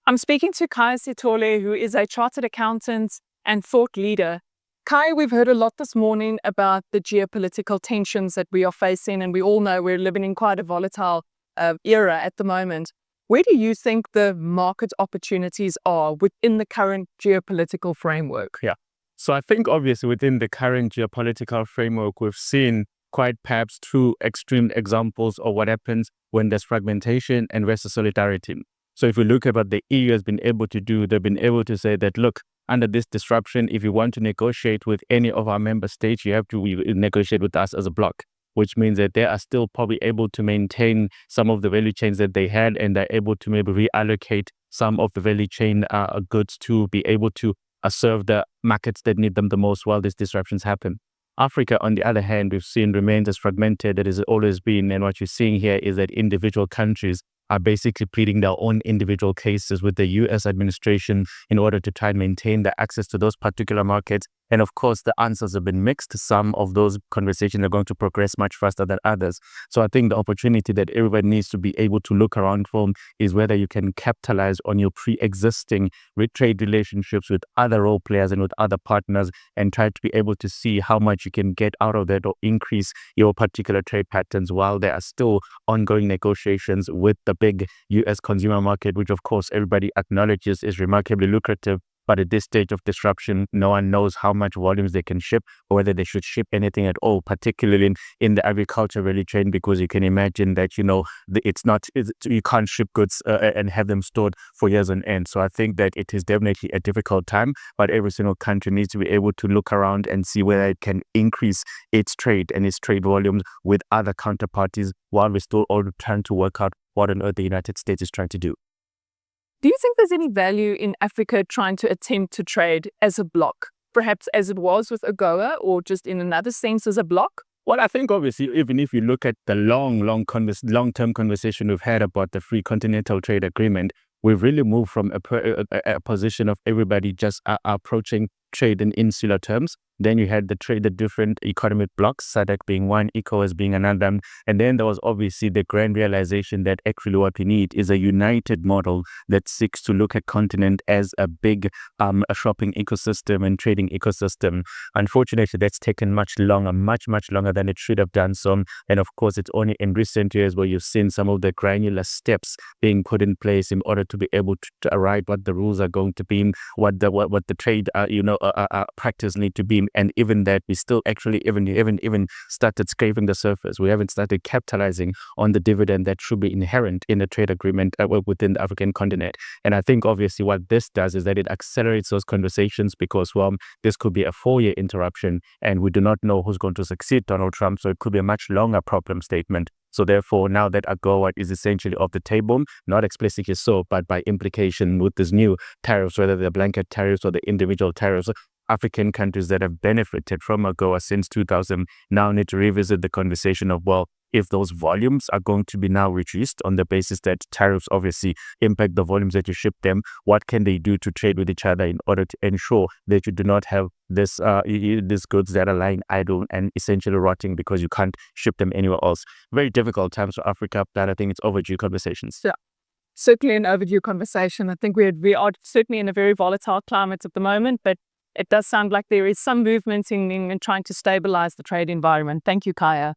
I'm speaking to Khaya Sithole, who is a chartered accountant and thought leader. Khaya, we've heard a lot this morning about the geopolitical tensions that we are facing, and we all know we're living in quite a volatile era at the moment. Where do you think the market opportunities are within the current geopolitical framework? Yeah. So I think obviously within the current geopolitical framework, we've seen quite perhaps two extreme examples of what happens when there's fragmentation and versus solidarity. So if we look at what the EU has been able to do, they've been able to say that, look, under this disruption, if you want to negotiate with any of our member states, you have to negotiate with us as a bloc, which means that they are still probably able to maintain some of the value chains that they had, and they're able to maybe reallocate some of the value chain goods to be able to serve the markets that need them the most while these disruptions happen. Africa, on the other hand, we've seen remains as fragmented as it has always been. And what you're seeing here is that individual countries are basically pleading their own individual cases with the US administration in order to try and maintain the access to those particular markets. And of course, the answers have been mixed. Some of those conversations are going to progress much faster than others. So I think the opportunity that everybody needs to be able to look around for is whether you can capitalize on your pre-existing trade relationships with other role players and with other partners, and try to be able to see how much you can get out of that or increase your particular trade patterns while there are still ongoing negotiations with the big US consumer market, which of course everybody acknowledges is remarkably lucrative. But at this stage of disruption, no one knows how much volumes they can ship or whether they should ship anything at all, particularly in the agriculture value chain, because you can imagine that, you can't ship goods and have them stored for years on end. So I think that it is definitely a difficult time, but every single country needs to be able to look around and see whether it can increase its trade and its trade volumes with other counterparties while we're still all trying to work out what on earth the United States is trying to do. Do you think there's any value in Africa trying to attempt to trade as a bloc, perhaps as it was with AGOA, or just in another sense as a bloc? Well, I think obviously, even if you look at the long-term conversation we've had about the Free Continental Trade Agreement, we've really moved from a position of everybody just approaching trade in insular terms. Then you had the different economic blocks, SADC being one, ECOWAS being another. And then there was obviously the grand realization that actually what we need is a united model that seeks to look at continent as a big a shopping ecosystem and trading ecosystem. Unfortunately, that's taken much longer than it should have done so. And of course, it's only in recent years where you've seen some of the granular steps being put in place in order to be able to arrive what the rules are going to be, what the trade practice need to be. And even that, we still actually even started scraping the surface. We haven't started capitalizing on the dividend that should be inherent in the trade agreement within the African continent. And I think obviously what this does is that it accelerates those conversations, because, well, this could be a 4-year interruption and we do not know who's going to succeed Donald Trump. So it could be a much longer problem statement. So therefore, now that AGOA is essentially off the table, not explicitly so, but by implication with these new tariffs, whether they're blanket tariffs or the individual tariffs, African countries that have benefited from AGOA since 2000 now need to revisit the conversation of, well, if those volumes are going to be now reduced on the basis that tariffs obviously impact the volumes that you ship them, what can they do to trade with each other in order to ensure that you do not have these goods that are lying idle and essentially rotting because you can't ship them anywhere else? Very difficult times for Africa, but I think it's overdue conversations. Yeah. Certainly an overdue conversation. I think we are certainly in a very volatile climate at the moment, but it does sound like there is some movement in trying to stabilize the trade environment. Thank you, Khaya.